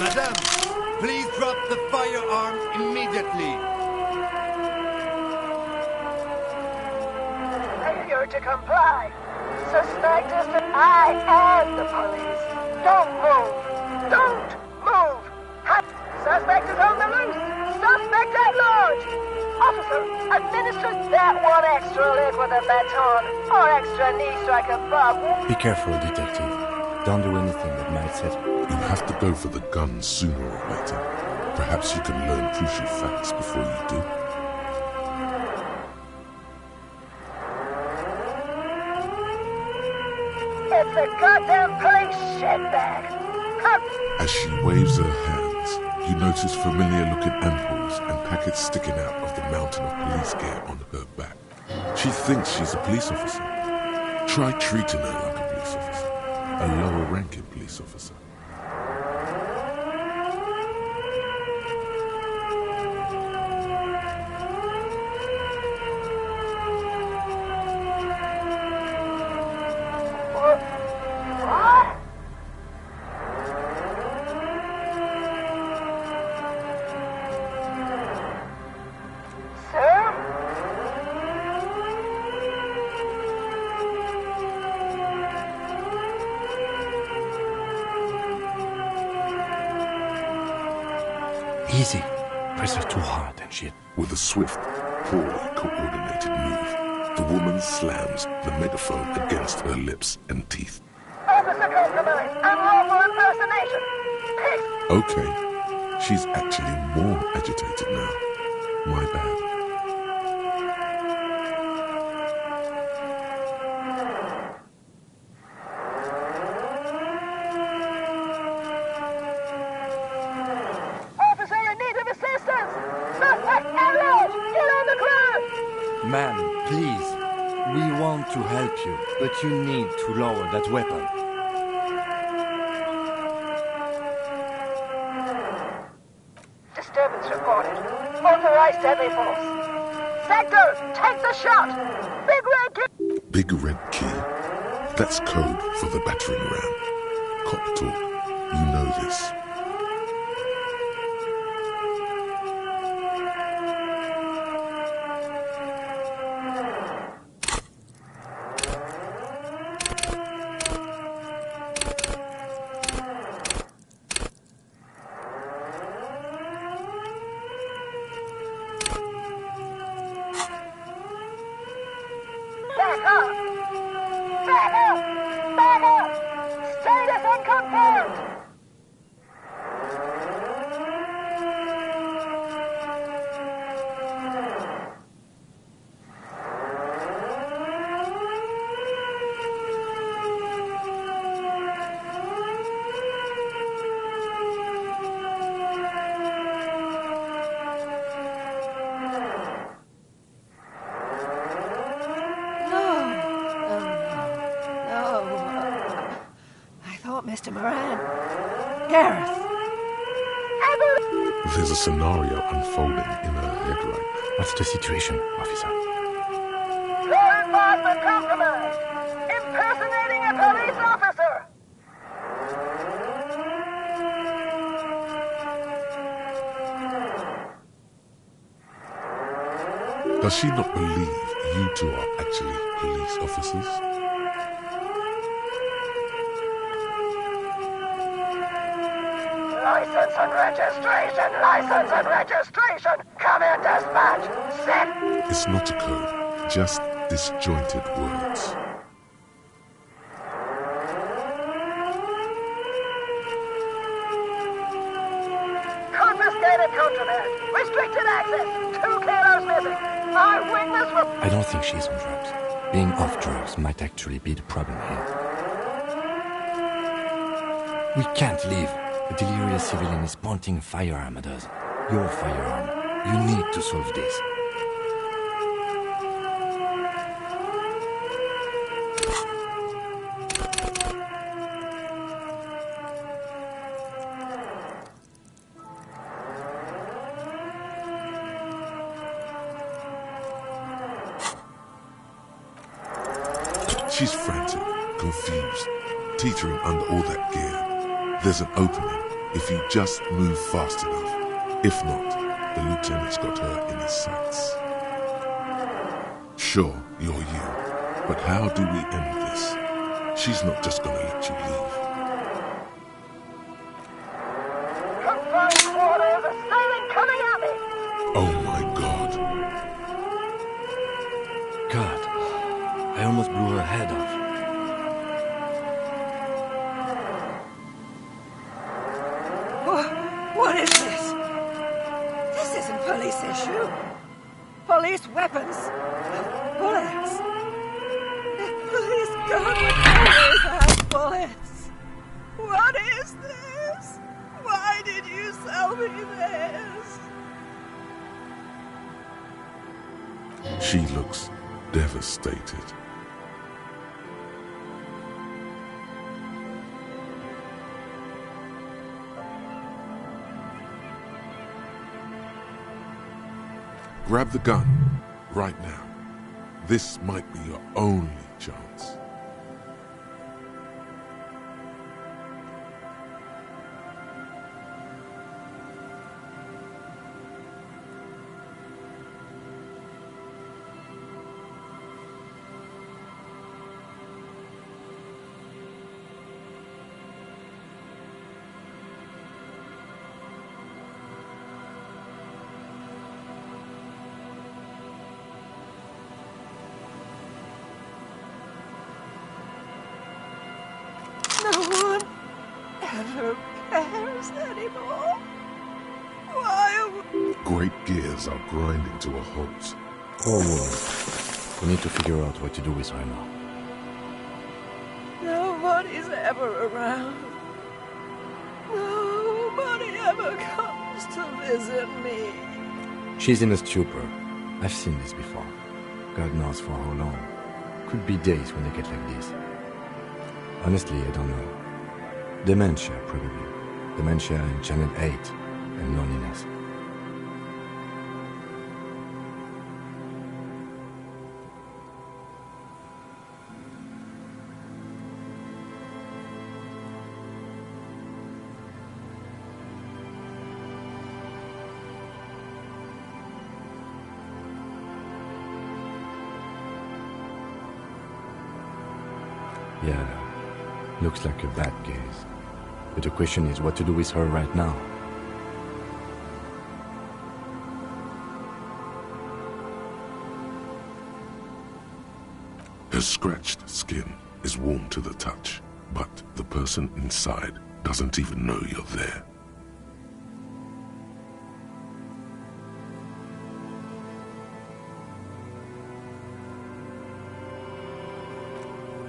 Madame, please drop the firearms immediately. Failure to comply. Suspect is that I am the police. Don't move. Don't move. Suspect is on the loose. Suspect at large. Officer, administer that one extra lick with a baton or extra knee strike above. Be careful, detective. Don't do anything that might set... You have to go for the gun sooner or later. Perhaps you can learn crucial facts before you do. It's the goddamn police shitbag. As she waves her hands, you notice familiar-looking ampoules and packets sticking out of the mountain of police gear on her back. She thinks she's a police officer. Try treating her like a police officer. A lower-ranking police officer. Easy. Press her too hard and shit. With a swift, poorly coordinated move, the woman slams the megaphone against her lips and teeth. Officer compromise. Unlawful impersonation. Peace. Okay. She's actually more agitated now. My bad. Ma'am, please. We want to help you, but you need to lower that weapon. Disturbance reported. Authorized deadly force. Sector, take the shot! Big red key! Big red key? That's code for the battering ram. Cop talk. You know this. Back up! Back up! Back up! Status unconfirmed! Mr. Moran. Gareth. There's a scenario unfolding in her head right. What's the situation, officer? Law enforcement compromised. Impersonating a police officer. Does she not believe you two are actually police officers? License and registration! License and registration! Come in, dispatch! Sit! It's not a code, just disjointed words. Confiscated contraband! Restricted access! 2 kilos missing! Eyewitness report! I don't think she's on drugs. Being off drugs might actually be the problem here. We can't leave. A delirious civilian is pointing a firearm at us. Your firearm. You need to solve this. She's frantic, confused, teetering under all that gear. There's an opening, if you just move fast enough. If not, the lieutenant's got her in his sights. Sure, you're you, but how do we end this? She's not just gonna let you leave. Confined quarters, assailant coming at me! Oh my God. God, I almost blew her head off. What is this? This isn't police issue. Police weapons. Bullets. Police gun always have bullets. What is this? Why did you sell me this? She looks devastated. Grab the gun, right now. This might be your only chance. No one ever cares anymore. Why? Great gears are grinding to a halt. Poor woman. We need to figure out what to do with her now. Nobody's ever around. Nobody ever comes to visit me. She's in a stupor. I've seen this before. God knows for how long. Could be days when they get like this. Honestly, I don't know. Dementia, probably. Dementia and Channel 8, and loneliness. Yeah. Looks like a bad case. But the question is what to do with her right now. Her scratched skin is warm to the touch, but the person inside doesn't even know you're there.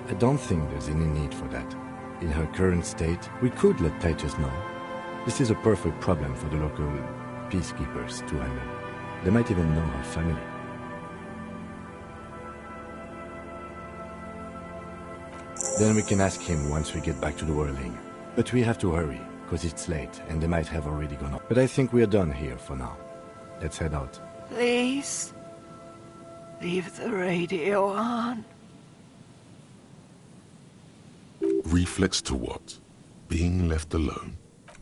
I don't think there's any need for that. In her current state, we could let Titus know. This is a perfect problem for the local peacekeepers to handle. They might even know her family. Then we can ask him once we get back to the whirling. But we have to hurry, because it's late, and they might have already gone up. But I think we're done here for now. Let's head out. Please, leave the radio on. Reflex to what? Being left alone.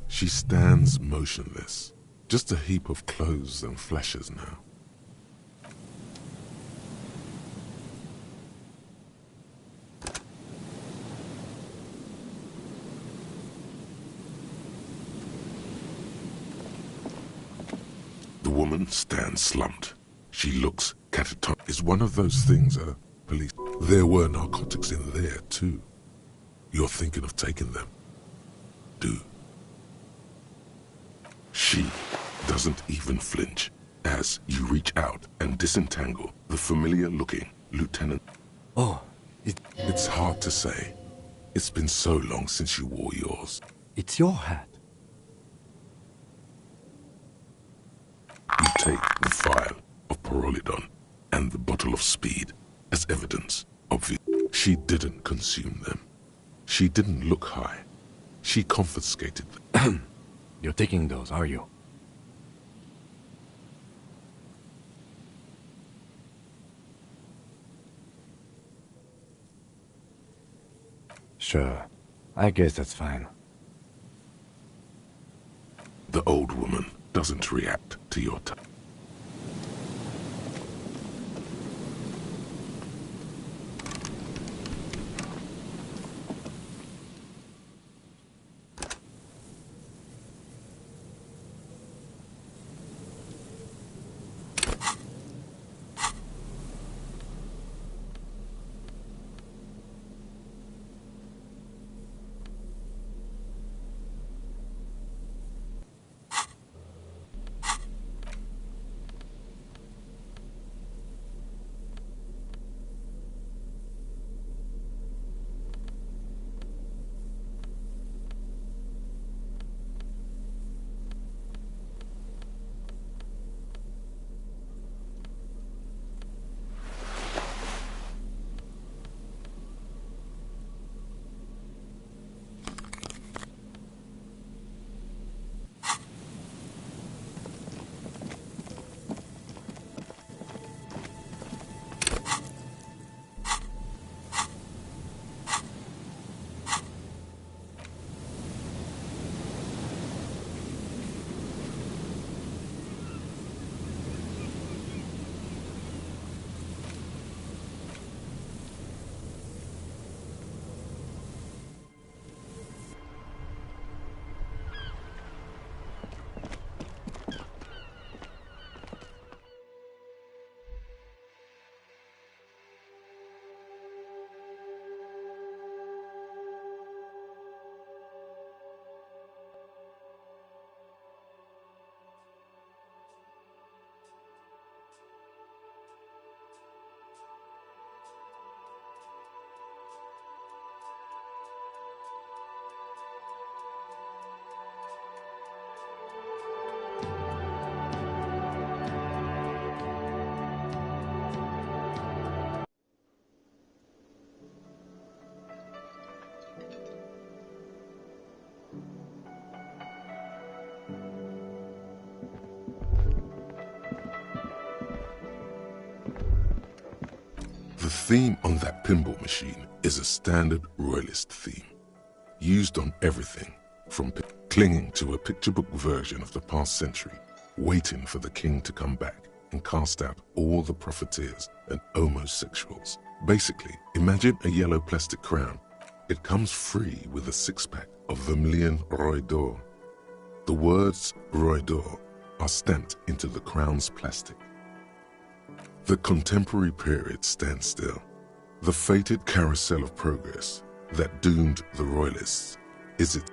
She stands motionless, just a heap of clothes and fleshes now. The woman stands slumped. She looks catatonic. Is one of those things police... There were narcotics in there too. You're thinking of taking them. Do. She doesn't even flinch as you reach out and disentangle the familiar-looking lieutenant. Oh, It's hard to say. It's been so long since you wore yours. it's your hat. You take the vial of Pyrrolidon and the bottle of speed as evidence. Obvious. She didn't consume them. She didn't look high. She confiscated them. You're taking those, are you? Sure. I guess that's fine. The old woman doesn't react to your touch. The theme on that pinball machine is a standard royalist theme, used on everything from clinging to a picture book version of the past century, waiting for the king to come back and cast out all the profiteers and homosexuals. Basically, imagine a yellow plastic crown. It comes free with a six-pack of Vermilion Roy d'Or. The words Roy d'Or are stamped into the crown's plastic. The contemporary period stands still. The fated carousel of progress that doomed the royalists is it.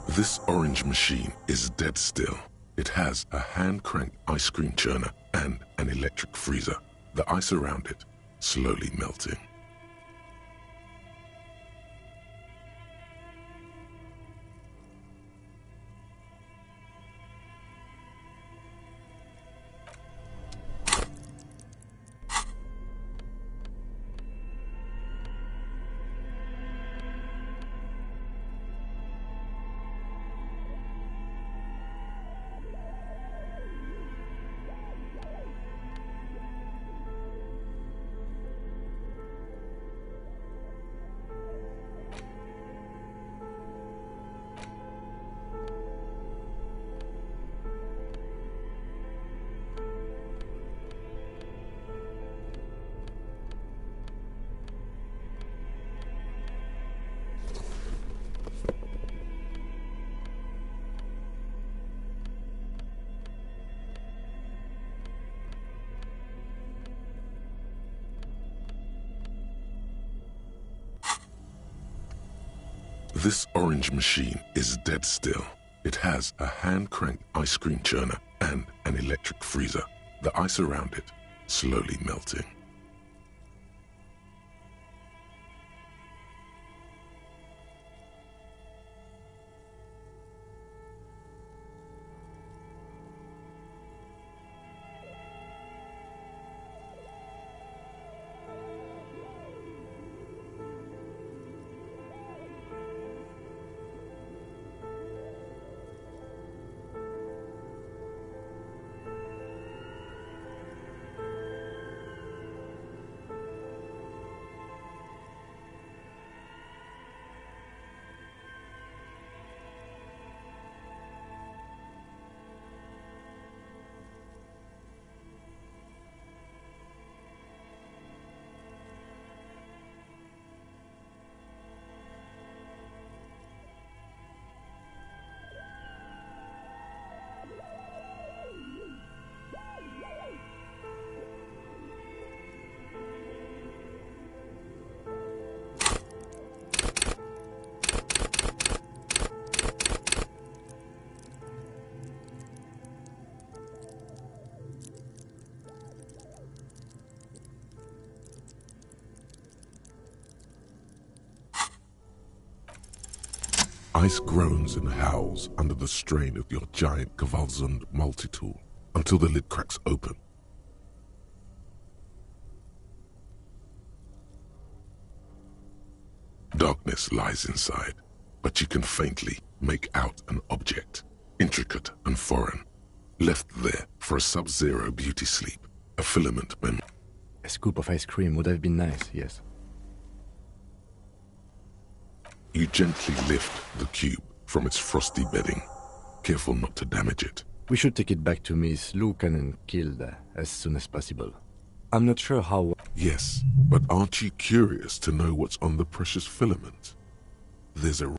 This orange machine is dead still. It has a hand-cranked ice cream churner and an electric freezer. The ice around it slowly melting. This orange machine is dead still. It has a hand-cranked ice cream churner and an electric freezer. The ice around it slowly melting. Ice groans and howls under the strain of your giant Gewaltsund multi-tool until the lid cracks open. Darkness lies inside, but you can faintly make out an object, intricate and foreign, left there for a sub-zero beauty sleep, a filament memory. A scoop of ice cream would have been nice, yes. You gently lift the cube from its frosty bedding, careful not to damage it. We should take it back to Miss Lukanen killed as soon as possible. I'm not sure how... Yes, but aren't you curious to know what's on the precious filament? There's a...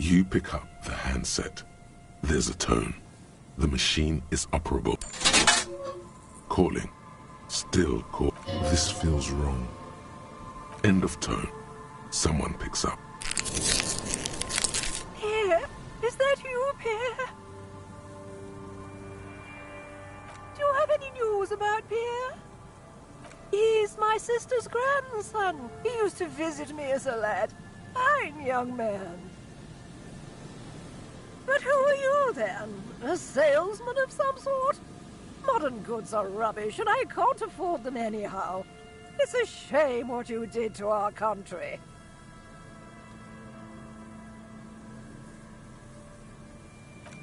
You pick up the handset. There's a tone. The machine is operable. Calling. Still call. This feels wrong. End of tone. Someone picks up. Pierre, is that you, Pierre? Do you have any news about Pierre? He's my sister's grandson. He used to visit me as a lad. Fine young man. But who are you, then? A salesman of some sort? Modern goods are rubbish, and I can't afford them anyhow. It's a shame what you did to our country.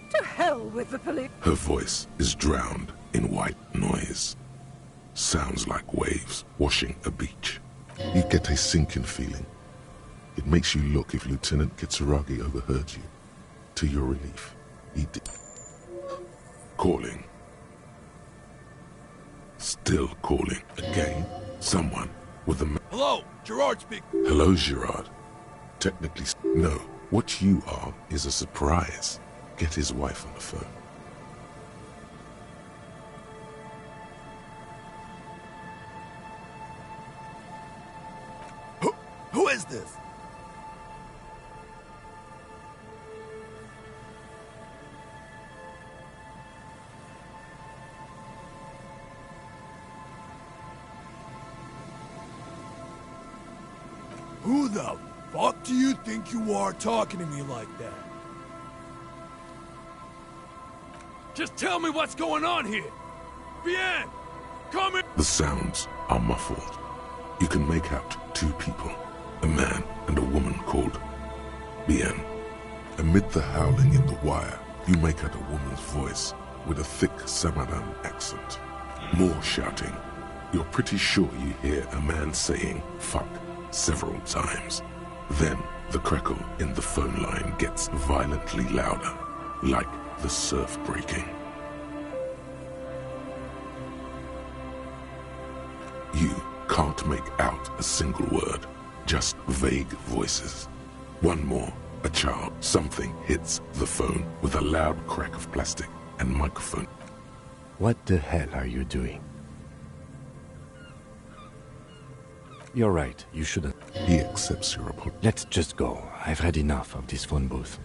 To hell with the police. Her voice is drowned in white noise. Sounds like waves washing a beach. You get a sinking feeling. It makes you look if Lieutenant Kitsuragi overheard you. To your relief, he did. Calling. Still calling. Again, someone with a... Hello, Gerard speaking. Hello, Gerard. Technically, no. What you are is a surprise. Get his wife on the phone. Who is this? Who the fuck do you think you are talking to me like that? Just tell me what's going on here. Bien, come in. The sounds are muffled. You can make out two people, a man and a woman called Bien. Amid the howling in the wire, you make out a woman's voice with a thick Samaran accent. More shouting. You're pretty sure you hear a man saying fuck several times. Then the crackle in the phone line gets violently louder, like the surf breaking. You can't make out a single word, just vague voices. One more, a child. Something hits the phone with a loud crack of plastic and microphone. What the hell are you doing? You're right, you shouldn't. He accepts your apology. Let's just go. I've had enough of this phone booth.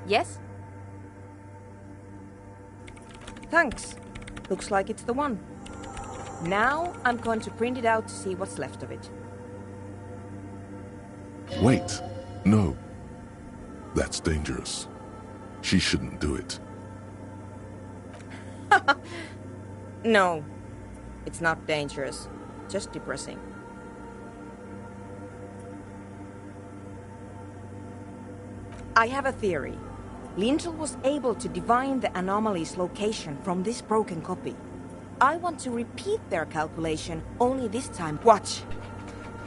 Yes? Thanks. Looks like it's the one. Now I'm going to print it out to see what's left of it. Wait. No. That's dangerous. She shouldn't do it. No. It's not dangerous. Just depressing. I have a theory. Lintel was able to divine the anomaly's location from this broken copy. I want to repeat their calculation, only this time. Watch!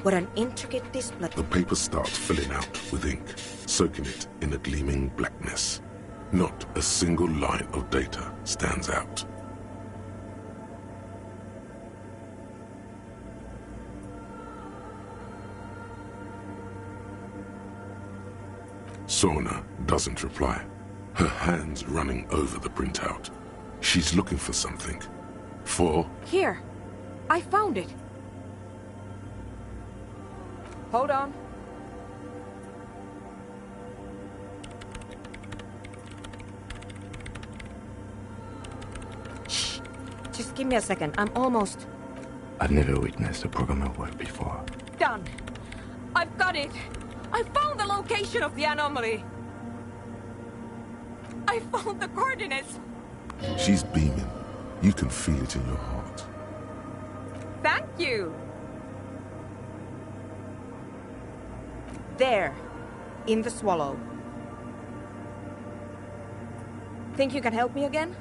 What an intricate display. The paper starts filling out with ink, soaking it in a gleaming blackness. Not a single line of data stands out. Sona doesn't reply, her hands running over the printout. She's looking for something. For... Here. I found it. Hold on. Shh. Just give me a second. I'm almost... I've never witnessed a programmer work before. done. I've got it. I found the location of the anomaly. I found the coordinates. She's beaming. You can feel it in your heart. Thank you. There, in the swallow. Think you can help me again?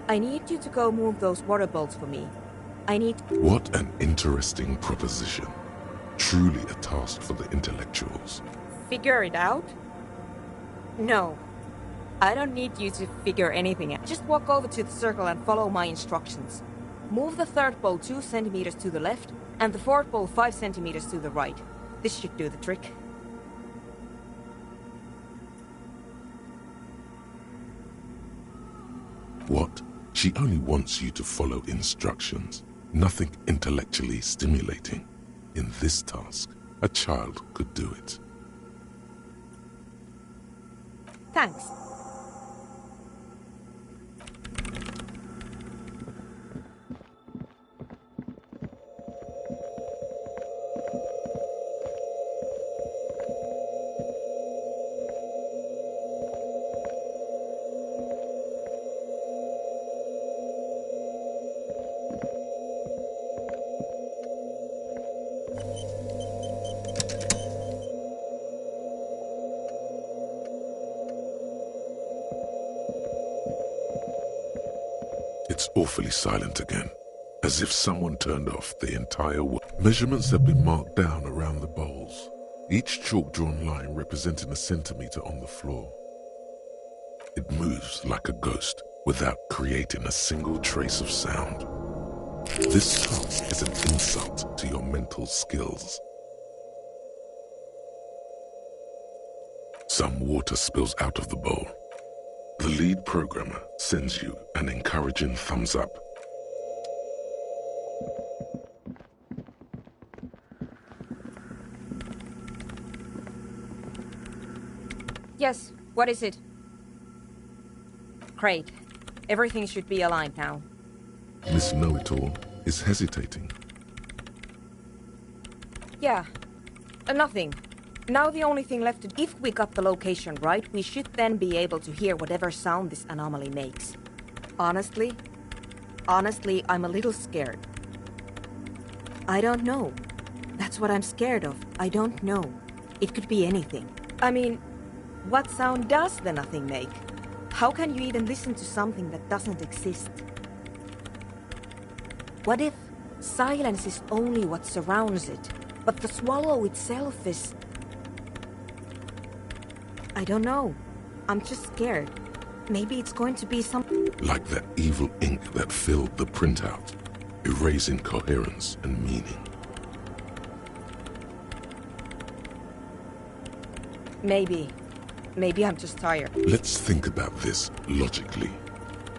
I need you to go move those water bolts for me. I need... What an interesting proposition. Truly a task for the intellectuals. Figure it out? No. I don't need you to figure anything out. Just walk over to the circle and follow my instructions. Move the third bolt 2 centimeters to the left, and the fourth bolt 5 centimeters to the right. This should do the trick. What? She only wants you to follow instructions. Nothing intellectually stimulating. In this task, a child could do it. Thanks. It's awfully silent again, as if someone turned off the entire world. Measurements have been marked down around the bowls, each chalk-drawn line representing a centimeter on the floor. It moves like a ghost without creating a single trace of sound. This task is an insult to your mental skills. Some water spills out of the bowl. The lead programmer sends you an encouraging thumbs up. Yes, what is it? Great. Everything should be aligned now. Miss Know-It-All is hesitating. Yeah, nothing. Now the only thing left to... If we got the location right, we should then be able to hear whatever sound this anomaly makes. Honestly, I'm a little scared. I don't know. That's what I'm scared of. I don't know. It could be anything. I mean, what sound does the nothing make? How can you even listen to something that doesn't exist? What if silence is only what surrounds it, but the swallow itself is... I don't know. I'm just scared. Maybe it's going to be something... Like that evil ink that filled the printout, erasing coherence and meaning. Maybe. Maybe I'm just tired. Let's think about this logically.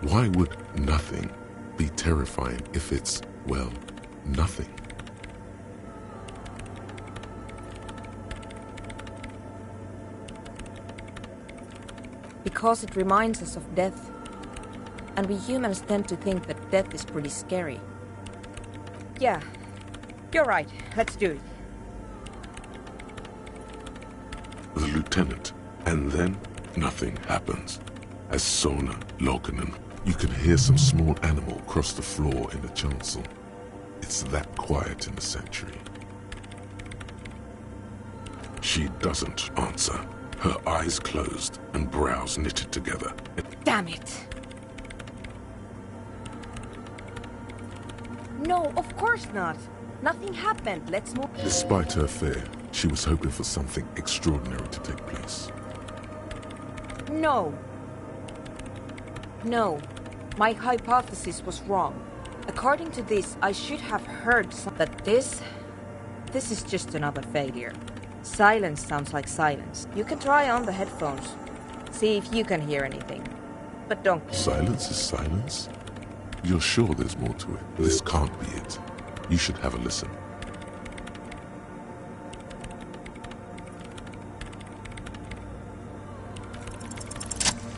Why would nothing be terrifying if it's, well, nothing? Because it reminds us of death. And we humans tend to think that death is pretty scary. Yeah, you're right. Let's do it. The lieutenant, and then nothing happens. As Sona, Lokanen, you can hear some small animal cross the floor in the chancel. It's that quiet in the sanctuary. She doesn't answer. Her eyes closed and brows knitted together. Damn it! No, of course not. Nothing happened. Let's move. Despite her fear, she was hoping for something extraordinary to take place. No. No. My hypothesis was wrong. According to this, I should have heard that this This is just another failure. Silence sounds like silence. You can try on the headphones. See if you can hear anything. But don't... Silence is silence? You're sure there's more to it? This can't be it. You should have a listen.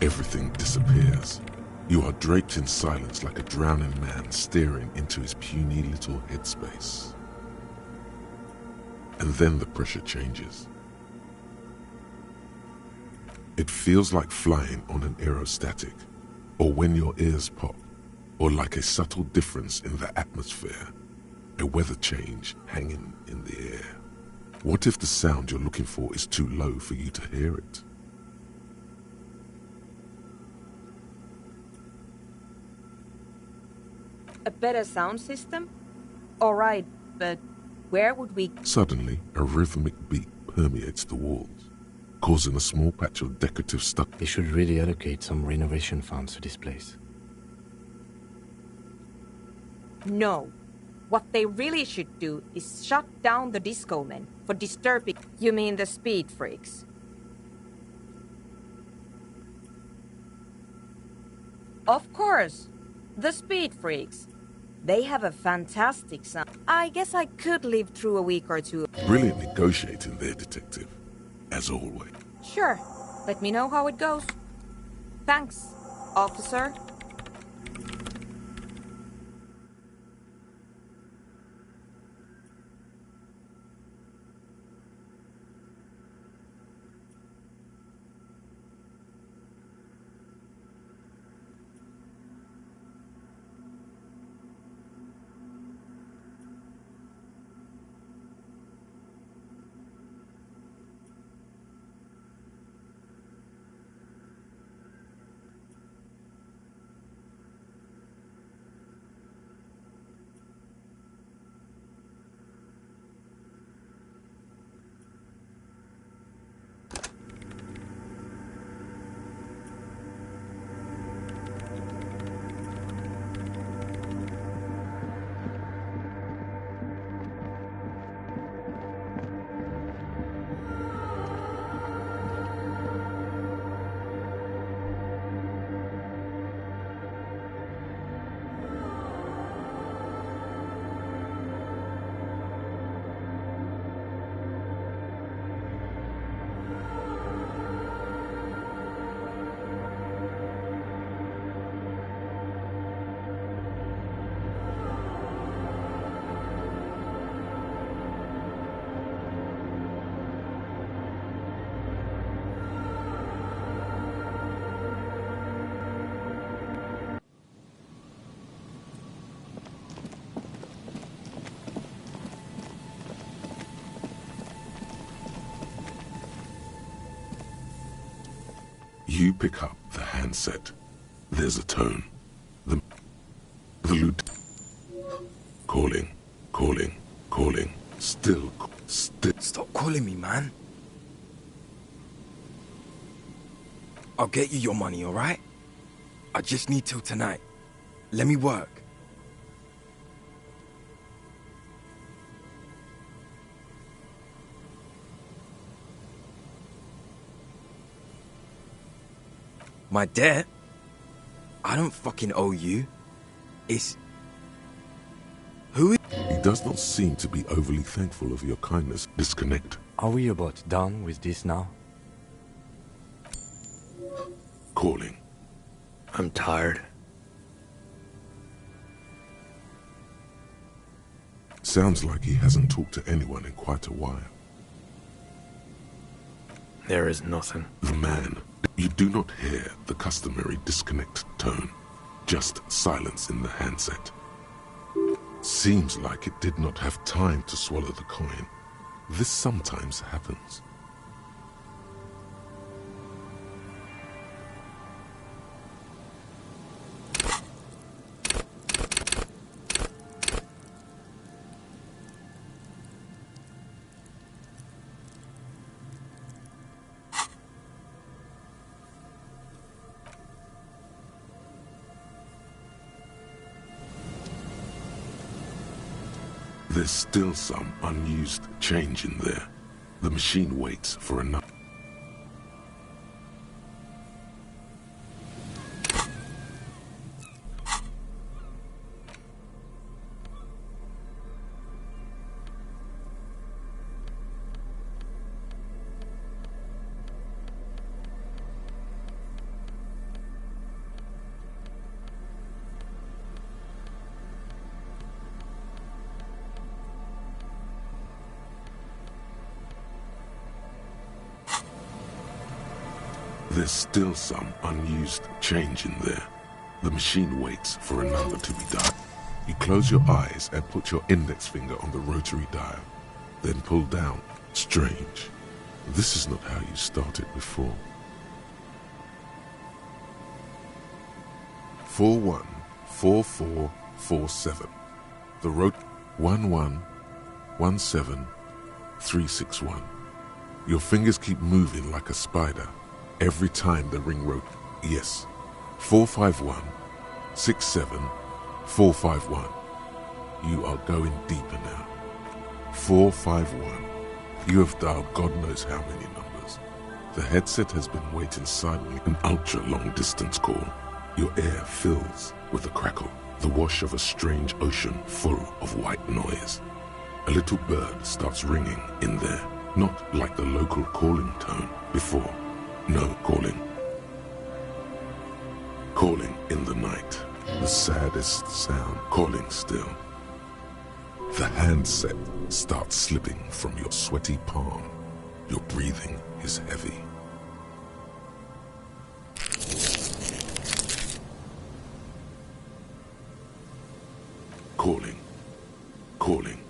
Everything disappears. You are draped in silence like a drowning man staring into his puny little headspace. And then the pressure changes. It feels like flying on an aerostatic, or when your ears pop, or like a subtle difference in the atmosphere, a weather change hanging in the air. What if the sound you're looking for is too low for you to hear it? A better sound system? Alright, but where would we... Suddenly, a rhythmic beat permeates the walls, causing a small patch of decorative stucco. They should really allocate some renovation funds to this place. No. What they really should do is shut down the disco men for disturbing... You mean the speed freaks? Of course. The speed freaks. They have a fantastic sound. I guess I could live through a week or two. Brilliant negotiating there, detective. As always. Sure. Let me know how it goes. Thanks, officer. You pick up the handset. There's a tone. The loot. Calling. Still. Stop calling me, man. I'll get you your money, alright? I just need till tonight. Let me work. My debt? I don't fucking owe you. It's... Who is... He does not seem to be overly thankful of your kindness. Disconnect. Are we about done with this now? Calling. I'm tired. Sounds like he hasn't talked to anyone in quite a while. There is nothing. The man. You do not hear the customary disconnect tone. Just silence in the handset. Seems like it did not have time to swallow the coin. This sometimes happens. There's still some unused change in there. The machine waits for another. There's still some unused change in there. The machine waits for another to be done. You close your eyes and put your index finger on the rotary dial, then pull down. Strange. This is not how you started before. 414447. The rot 1117361. Your fingers keep moving like a spider. Every time the ring wrote, yes, 451-67-451. You are going deeper now. 451. You have dialed God knows how many numbers. The headset has been waiting silently, an ultra-long distance call. Your air fills with a crackle, the wash of a strange ocean full of white noise. A little bird starts ringing in there, not like the local calling tone before. No, calling. Calling in the night. The saddest sound, calling still. The handset starts slipping from your sweaty palm. Your breathing is heavy. Calling, calling,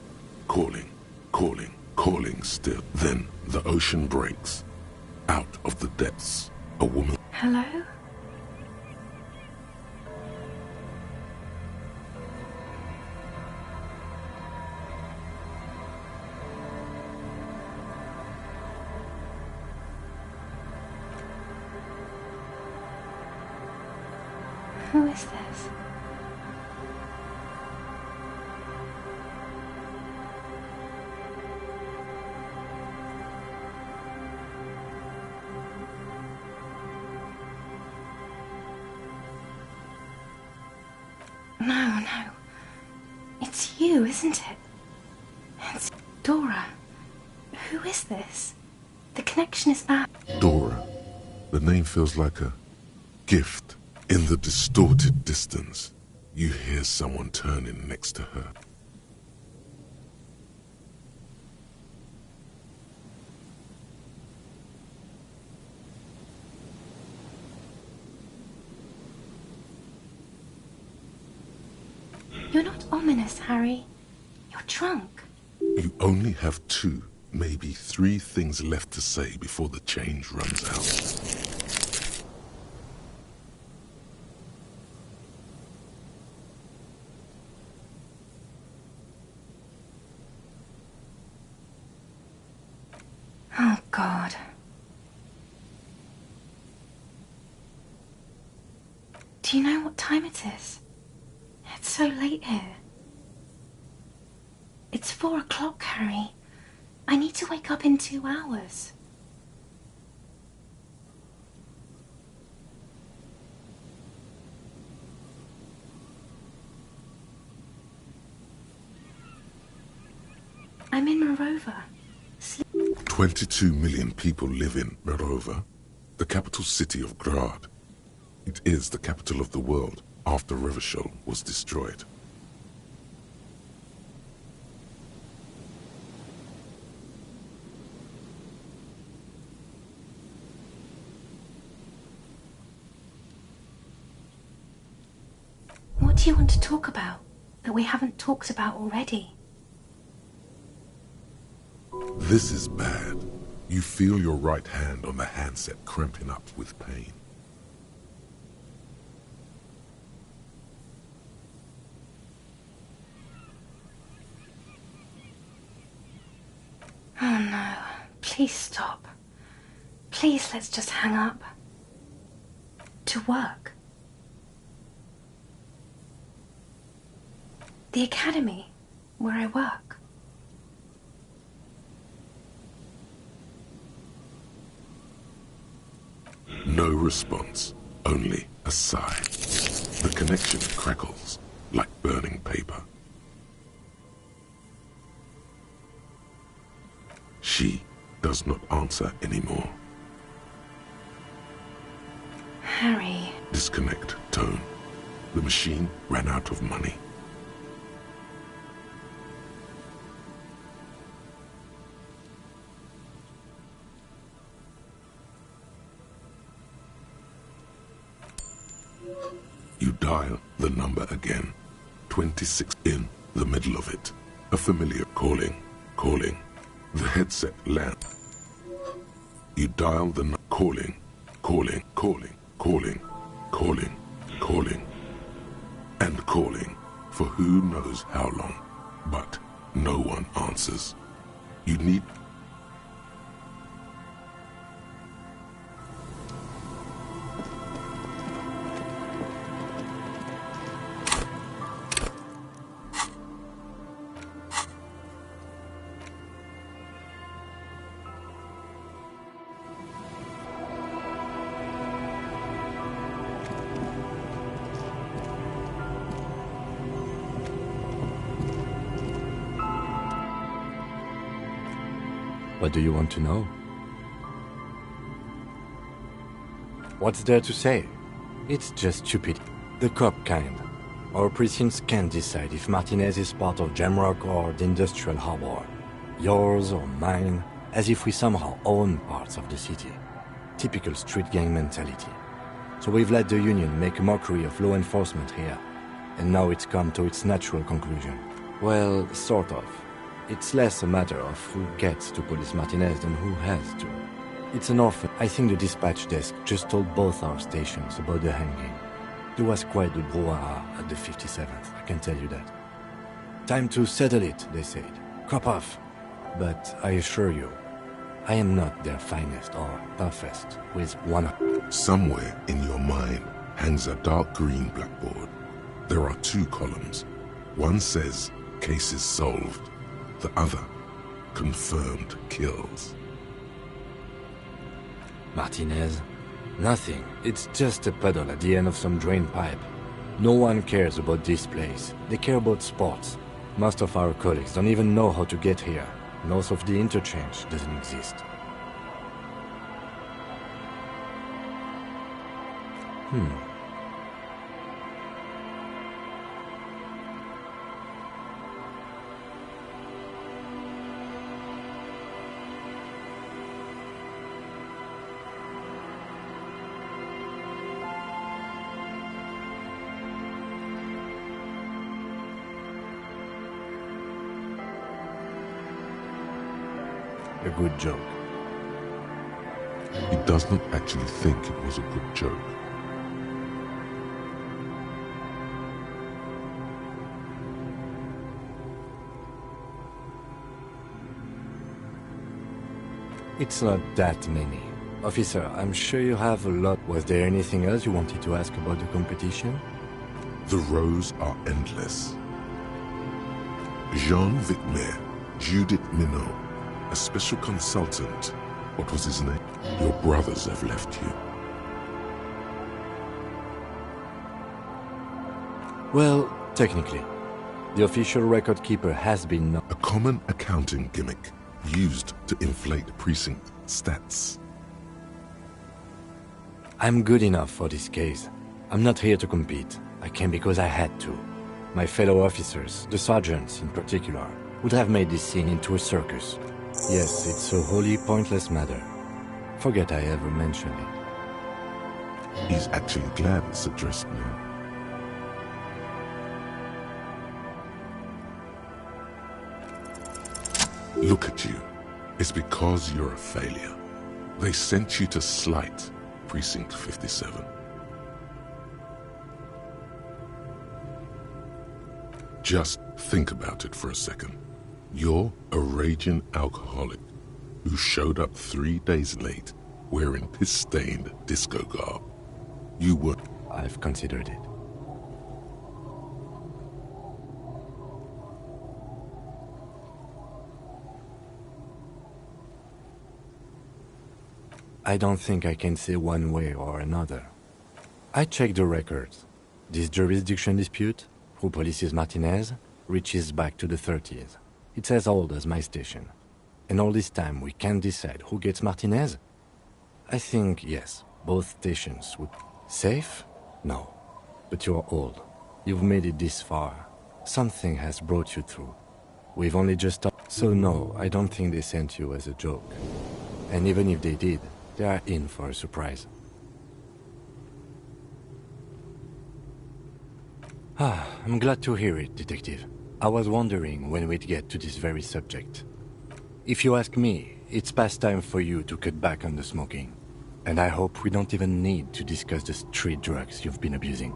calling, calling, calling still. Then the ocean breaks. Out of the depths, a woman. Hello? Who is this? No. It's you, isn't it? It's Dora. Who is this? The connection is bad. Dora. The name feels like a gift. In the distorted distance, you hear someone turning next to her. You're not ominous, Harry. You're drunk. You only have 2, maybe 3 things left to say before the change runs out. Oh, God. Do you know what time it is? It's so late here. It's 4 o'clock, Harry. I need to wake up in 2 hours. I'm in Morova. 22 million people live in Morova, the capital city of Grad. It is the capital of the world after Revachol was destroyed. What do you want to talk about that we haven't talked about already? This is bad. You feel your right hand on the handset cramping up with pain. Oh no, please stop. Please, let's just hang up. To work. The academy, where I work. No response, only a sigh. The connection crackles like burning paper. She does not answer anymore. Harry. Disconnect tone. The machine ran out of money. You dial the number again. 26 in the middle of it. A familiar calling. The headset lands. You dial the calling. And calling for who knows how long. But no one answers. You need... What do you want to know? What's there to say? It's just stupid. The cop kind. Our precincts can't decide if Martinez is part of Jamrock or the Industrial Harbor. Yours or mine, as if we somehow own parts of the city. Typical street gang mentality. So we've let the Union make a mockery of law enforcement here. And now it's come to its natural conclusion. Well, sort of. It's less a matter of who gets to police Martinez than who has to. It's an orphan. I think the dispatch desk just told both our stations about the hanging. There was quite the brouhaha at the 57th, I can tell you that. Time to settle it, they said. Cop off. But I assure you, I am not their finest or toughest with one... Somewhere in your mind hangs a dark green blackboard. There are two columns. One says, cases solved. The other, confirmed kills. Martinez? Nothing. It's just a puddle at the end of some drain pipe. No one cares about this place. They care about sports. Most of our colleagues don't even know how to get here. North of the interchange doesn't exist. A good joke. He does not actually think it was a good joke. It's not that many. Officer, I'm sure you have a lot. Was there anything else you wanted to ask about the competition? The rows are endless. Jean Vicmer, Judith Minot, a special consultant. What was his name? Your brothers have left you. Well, technically. The official record keeper has been... A common accounting gimmick used to inflate precinct stats. I'm good enough for this case. I'm not here to compete. I came because I had to. My fellow officers, the sergeants in particular, would have made this scene into a circus. Yes, it's a wholly pointless matter. Forget I ever mentioned it. He's actually glad it's addressed now. Look at you. It's because you're a failure. They sent you to slight Precinct 57. Just think about it for a second. You're a raging alcoholic who showed up 3 days late wearing piss-stained disco garb. You were... I've considered it. I don't think I can say one way or another. I checked the records. This jurisdiction dispute, who polices Martinez, reaches back to the 30s. It's as old as my station. And all this time we can't decide who gets Martinez? I think, yes, both stations would... Safe? No. But you're old. You've made it this far. Something has brought you through. We've only just... So no, I don't think they sent you as a joke. And even if they did, they are in for a surprise. I'm glad to hear it, Detective. I was wondering when we'd get to this very subject. If you ask me, it's past time for you to cut back on the smoking. And I hope we don't even need to discuss the street drugs you've been abusing.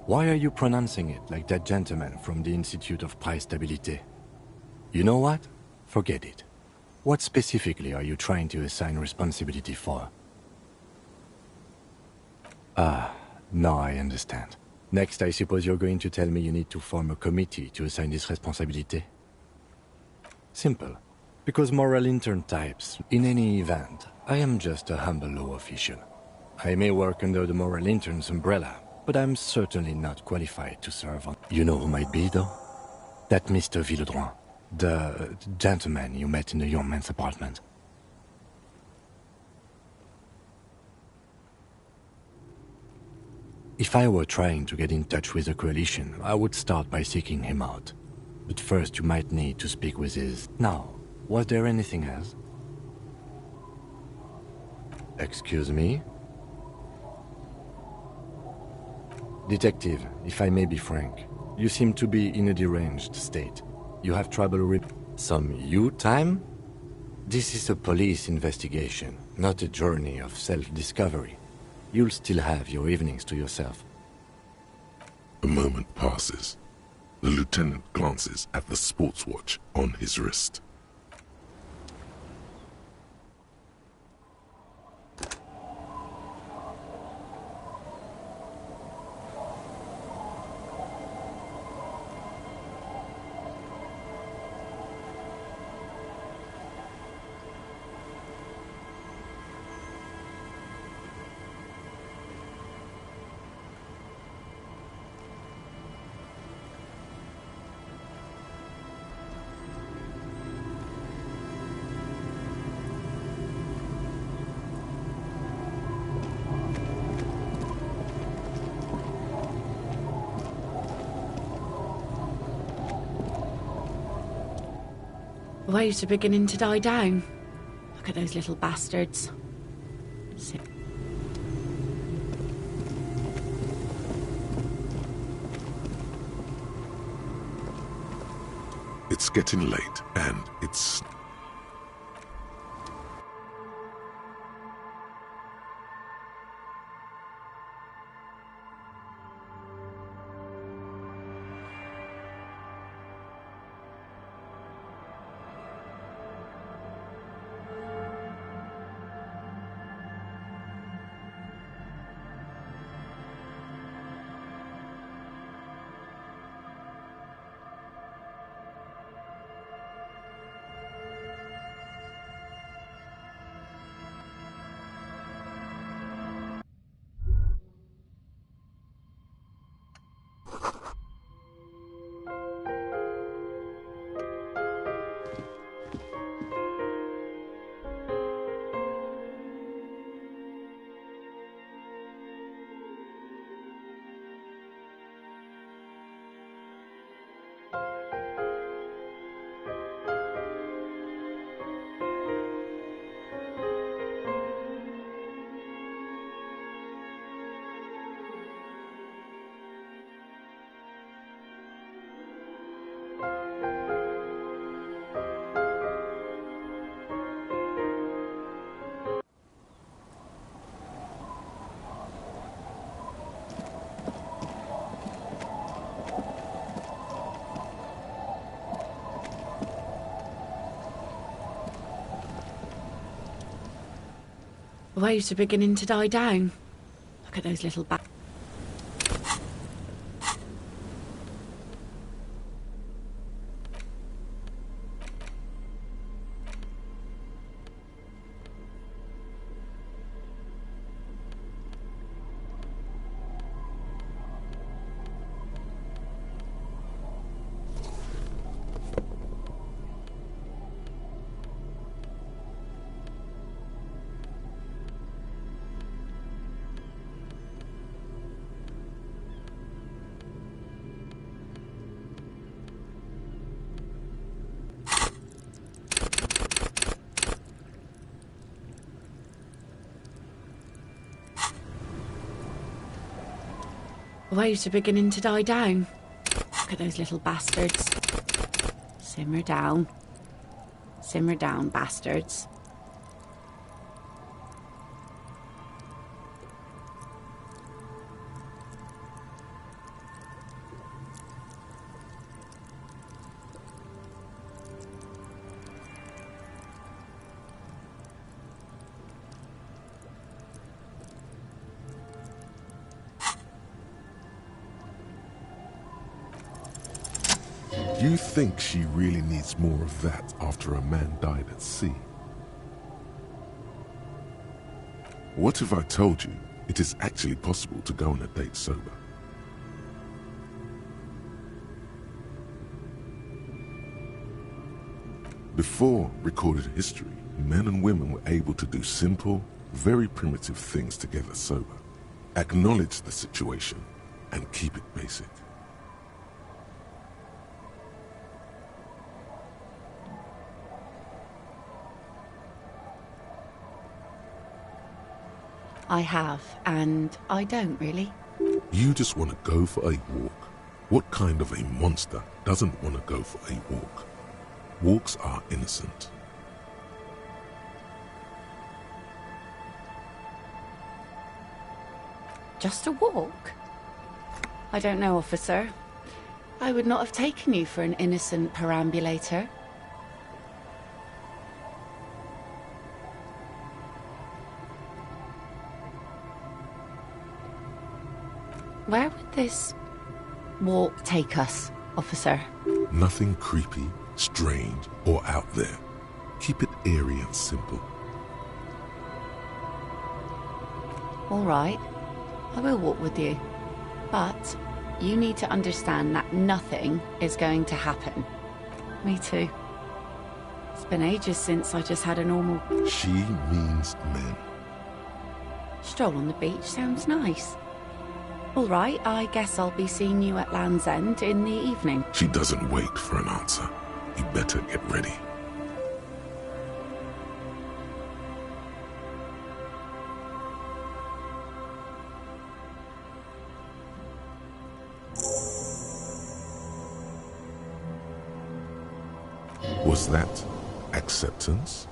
Why are you pronouncing it like that gentleman from the Institute of Price Stabilité? You know what? Forget it. What specifically are you trying to assign responsibility for? Ah, now I understand. Next, I suppose you're going to tell me you need to form a committee to assign this responsibility? Simple. Because moral intern types, in any event, I am just a humble law official. I may work under the moral intern's umbrella, but I'm certainly not qualified to serve on... You know who might be, though? That Mr. Villodroit, the gentleman you met in the young man's apartment. If I were trying to get in touch with the Coalition, I would start by seeking him out. But first you might need to speak with his... Now, was there anything else? Excuse me? Detective, if I may be frank, you seem to be in a deranged state. You have trouble Some you time? This is a police investigation, not a journey of self-discovery. You'll still have your evenings to yourself. A moment passes. The lieutenant glances at the sports watch on his wrist. Waves are beginning to die down. Look at those little bastards. It's getting late, and it's... Waves are beginning to die down. Look at those little waves are beginning to die down. Look at those little bastards. Simmer down. Simmer down, bastards. You think she really needs more of that after a man died at sea? What if I told you it is actually possible to go on a date sober? Before recorded history, men and women were able to do simple, very primitive things together sober. Acknowledge the situation and keep it basic. I have, and I don't really. You just want to go for a walk. What kind of a monster doesn't want to go for a walk? Walks are innocent. Just a walk? I don't know, officer. I would not have taken you for an innocent perambulator. Where would this walk take us, officer? Nothing creepy, strange, or out there. Keep it eerie and simple. All right, I will walk with you. But you need to understand that nothing is going to happen. Me too. It's been ages since I just had a normal... She means men. Stroll on the beach sounds nice. All right, I guess I'll be seeing you at Land's End in the evening. She doesn't wait for an answer. You better get ready. Was that acceptance?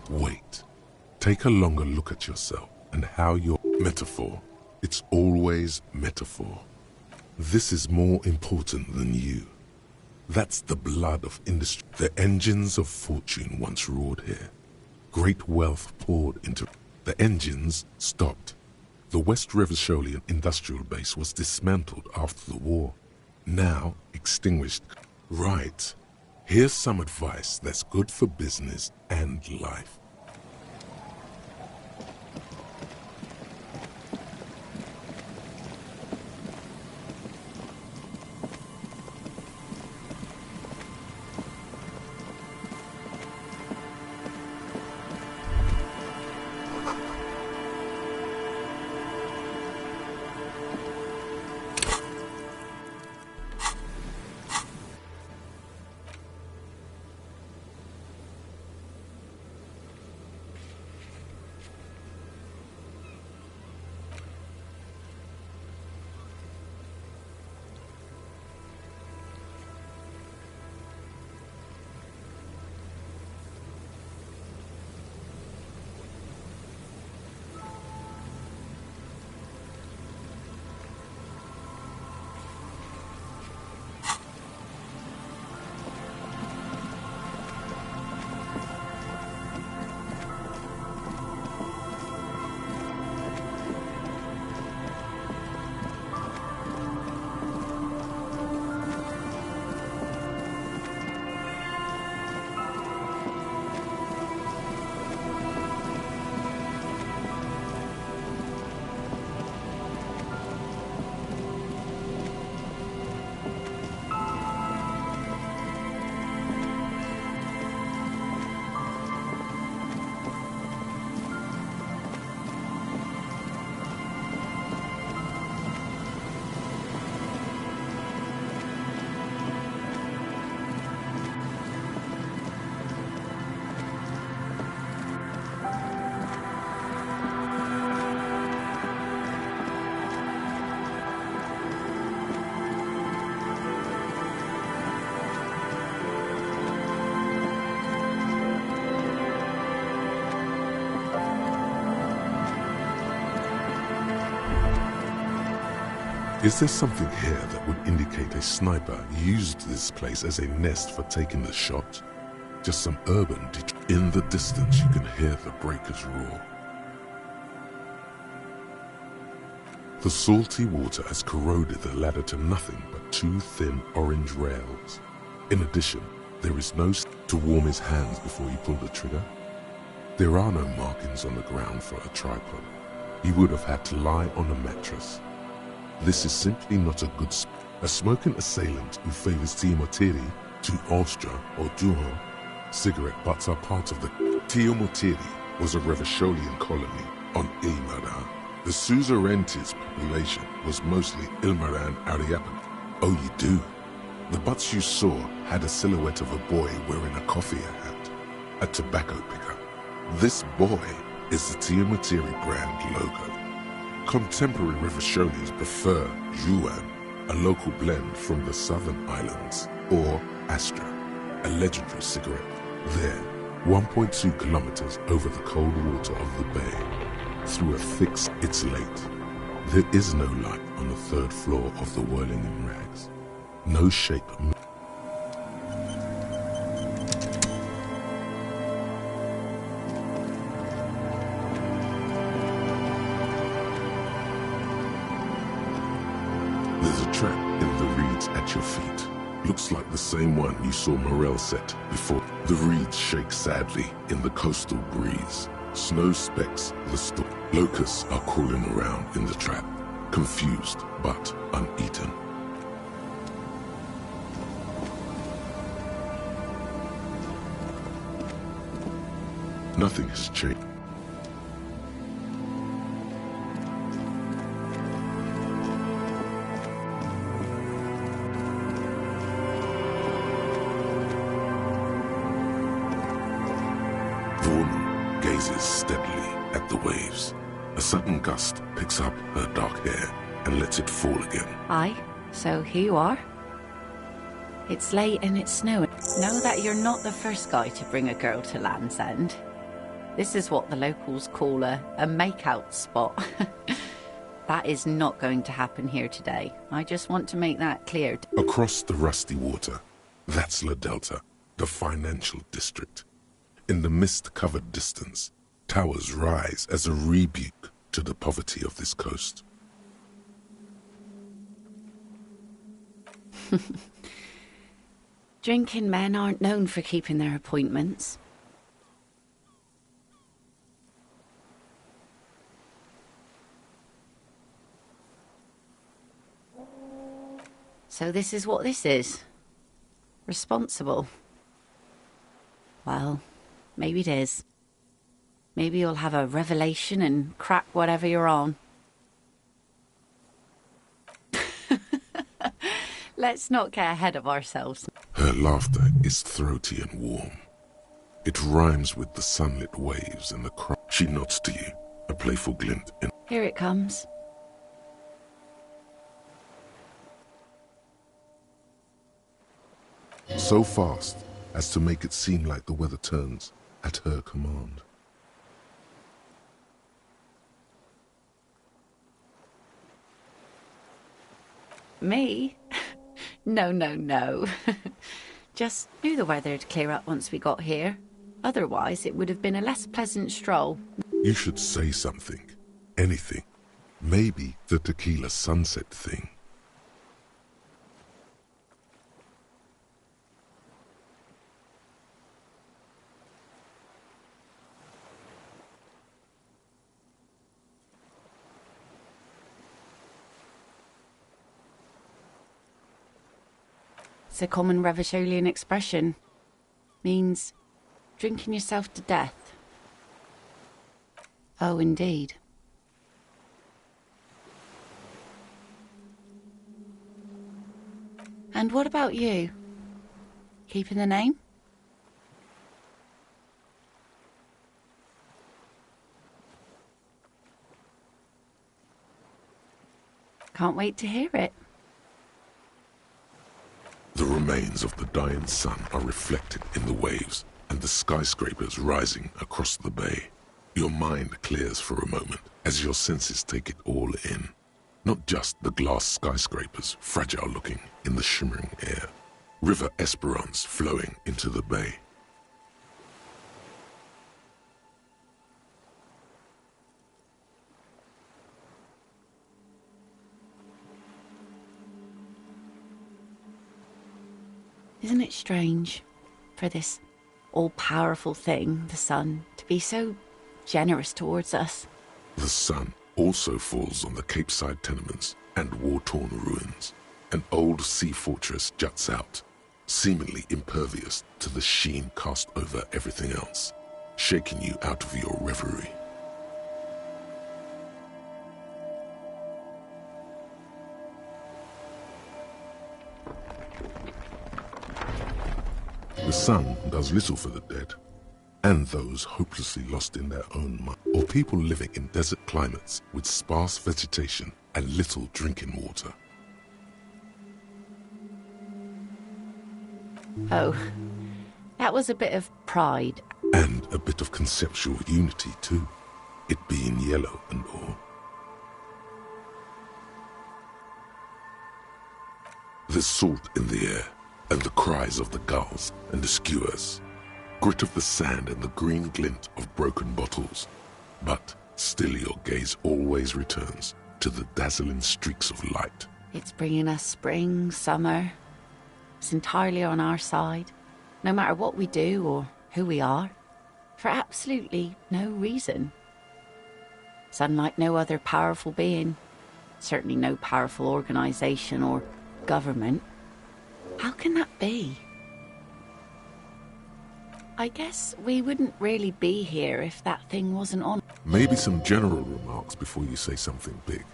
Wait. Take a longer look at yourself and how your metaphor. It's always metaphor. This is more important than you. That's the blood of industry. The engines of fortune once roared here. Great wealth poured into. The engines stopped. The West Revacholian industrial base was dismantled after the war. Now extinguished. Right. Here's some advice that's good for business and life. Is there something here that would indicate a sniper used this place as a nest for taking the shot? Just some urban in the distance you can hear the breakers roar. The salty water has corroded the ladder to nothing but two thin orange rails. In addition, there is no to warm his hands before he pulled the trigger. There are no markings on the ground for a tripod. He would have had to lie on a mattress. This is simply not a good a smoking assailant who favors Tiamotiri to Austria or Duho. Cigarette butts are part of the Tiamotiri was a Revacholian colony on Ilmaran. The suzerainty's population was mostly Ilmaran Ariapan. Oh, you do? The butts you saw had a silhouette of a boy wearing a coffee hat, a tobacco picker. This boy is the Tiamotiri brand logo. Contemporary Revacholians prefer Juan, a local blend from the southern islands, or Astra, a legendary cigarette. There, 1.2 kilometers over the cold water of the bay, through a thick, it's late. There is no light on the third floor of the Whirling in Rags. No shape. There's a trap in the reeds at your feet. Looks like the same one you saw Morel set before. The reeds shake sadly in the coastal breeze. Snow specks the storm. Locusts are crawling around in the trap, confused but uneaten. Nothing has changed. The woman gazes steadily at the waves. A sudden gust picks up her dark hair and lets it fall again. Aye, so here you are. It's late and it's snowing. Know that you're not the first guy to bring a girl to Land's End. This is what the locals call a make-out spot. That is not going to happen here today. I just want to make that clear. Across the rusty water, that's La Delta, the financial district. In the mist-covered distance, towers rise as a rebuke to the poverty of this coast. Drinking men aren't known for keeping their appointments. So this is what this is. Responsible. Well, maybe it is. Maybe you'll have a revelation and crack whatever you're on. Let's not get ahead of ourselves. Her laughter is throaty and warm. It rhymes with the sunlit waves and the cry. She nods to you, a playful glint in... Here it comes. So fast as to make it seem like the weather turns at her command. Me? No, no, no. Just knew the weather'd clear up once we got here. Otherwise, it would have been a less pleasant stroll. You should say something. Anything. Maybe the tequila sunset thing. It's a common Revacholian expression. Means drinking yourself to death. Oh, indeed. And what about you? Keeping the name? Can't wait to hear it. The remains of the dying sun are reflected in the waves and the skyscrapers rising across the bay. Your mind clears for a moment as your senses take it all in. Not just the glass skyscrapers, fragile looking in the shimmering air. River Esperance flowing into the bay. Isn't it strange for this all-powerful thing, the sun, to be so generous towards us? The sun also falls on the Capeside tenements and war-torn ruins. An old sea fortress juts out, seemingly impervious to the sheen cast over everything else, shaking you out of your reverie. The sun does little for the dead, and those hopelessly lost in their own mind, or people living in desert climates with sparse vegetation and little drinking water. Oh, that was a bit of pride. And a bit of conceptual unity too, it being yellow and all. There's salt in the air, and the cries of the gulls and the skuas, grit of the sand and the green glint of broken bottles. But still your gaze always returns to the dazzling streaks of light. It's bringing us spring, summer. It's entirely on our side, no matter what we do or who we are, for absolutely no reason. It's unlike no other powerful being, certainly no powerful organization or government. How can that be? I guess we wouldn't really be here if that thing wasn't on. Maybe some general remarks before you say something big.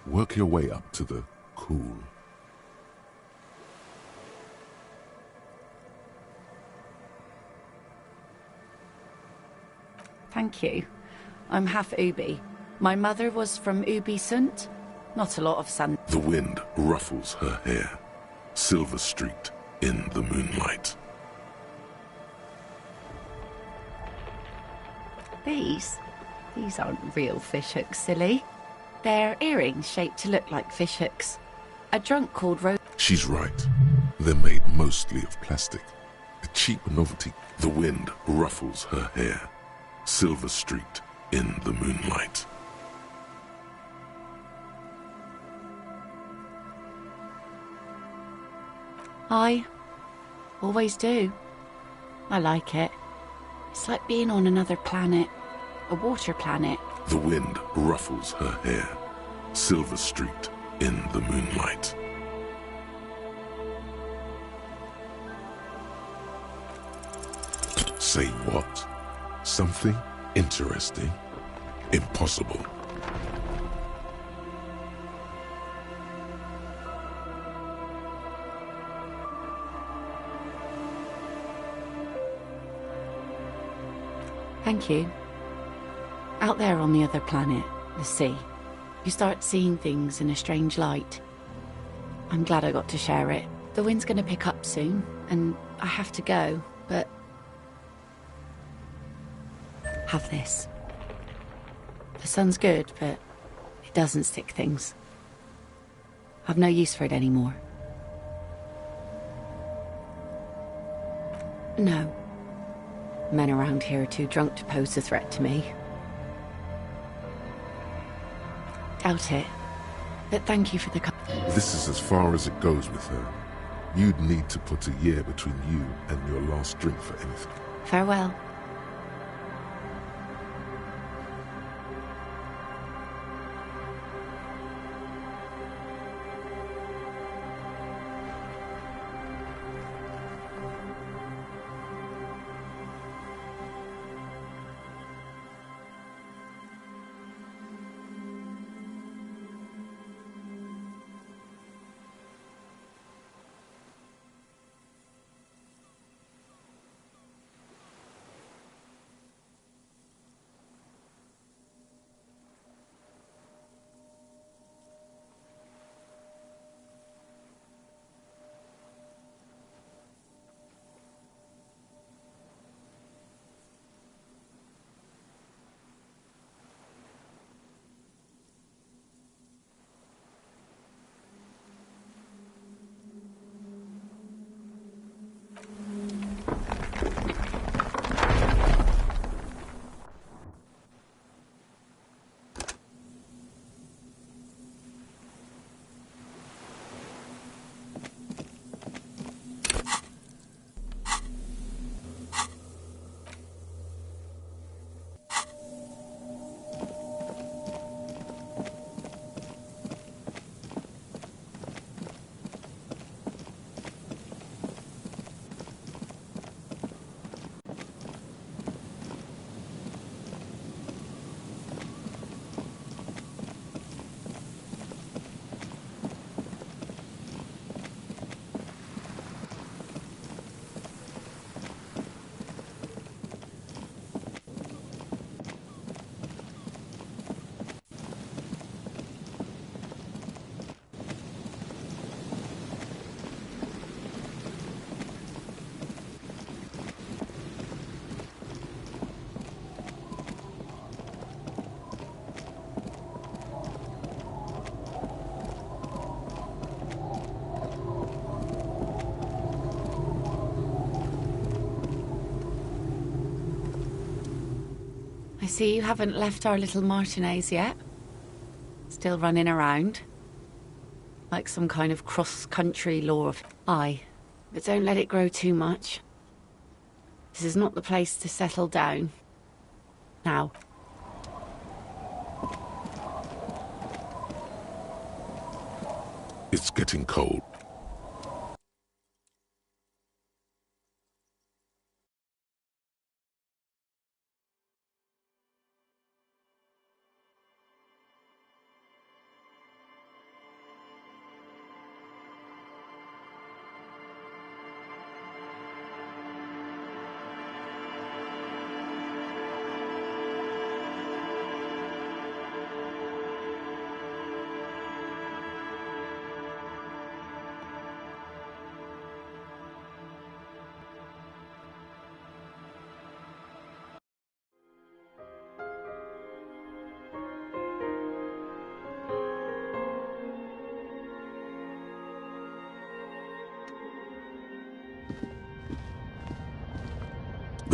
Work your way up to the cool. Thank you. I'm half Ubi. My mother was from Ubi Sunt. Not a lot of sun. The wind ruffles her hair, silver-streaked in the moonlight. These aren't real fishhooks, silly. They're earrings shaped to look like fishhooks. A drunk called Rose... She's right. They're made mostly of plastic. A cheap novelty. The wind ruffles her hair, silver-streaked in the moonlight. I always do. I like it. It's like being on another planet. A water planet. The wind ruffles her hair, silver-streaked in the moonlight. Say what? Something interesting? Impossible. Thank you. Out there on the other planet, the sea, you start seeing things in a strange light. I'm glad I got to share it. The wind's gonna pick up soon, and I have to go, but... Have this. The sun's good, but it doesn't stick things. I've no use for it anymore. No. Men around here are too drunk to pose a threat to me. Doubt it. But thank you for the... This is as far as it goes with her. You'd need to put a year between you and your last drink for anything. Farewell. I see you haven't left our little Martinez yet. Still running around. Like some kind of cross-country law of... Aye, but don't let it grow too much. This is not the place to settle down. Now. It's getting cold.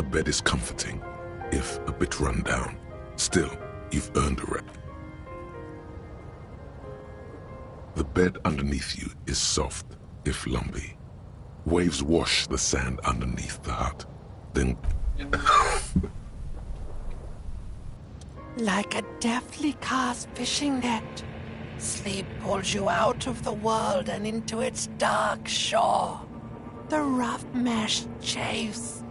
bed is comforting, if a bit run down. Still, you've earned a rest. The bed underneath you is soft, if lumpy. Waves wash the sand underneath the hut. Then... Like a deftly cast fishing net, sleep pulls you out of the world and into its dark shore. The rough mesh chafes,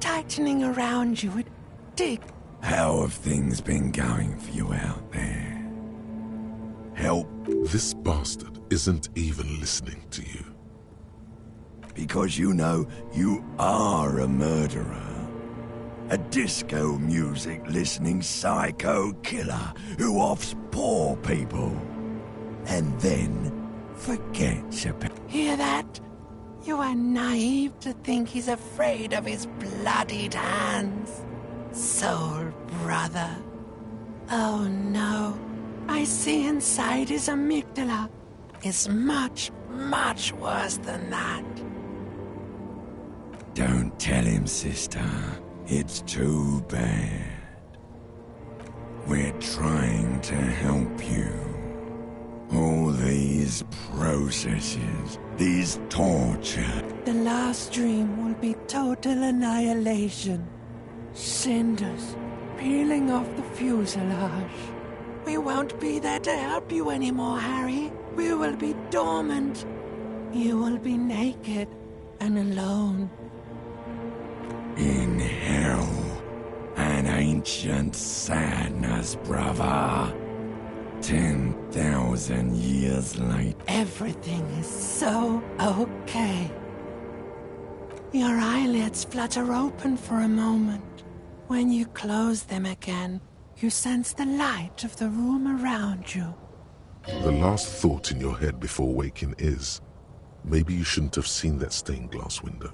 tightening around you. It digs. How have things been going for you out there? Help? This bastard isn't even listening to you. Because you know you are a murderer. A disco music listening psycho killer who offs poor people. And then forgets about... Hear that? You are naive to think he's afraid of his bloodied hands. Soul brother. Oh no. I see inside his amygdala is much, much worse than that. Don't tell him, sister. It's too bad. We're trying to help you. All these processes, these torture. The last dream will be total annihilation. Cinders peeling off the fuselage. We won't be there to help you anymore, Harry. We will be dormant. You will be naked and alone. In hell, an ancient sadness, brother. 10,000 years later. Everything is so okay. Your eyelids flutter open for a moment. When you close them again, you sense the light of the room around you. The last thought in your head before waking is, maybe you shouldn't have seen that stained glass window.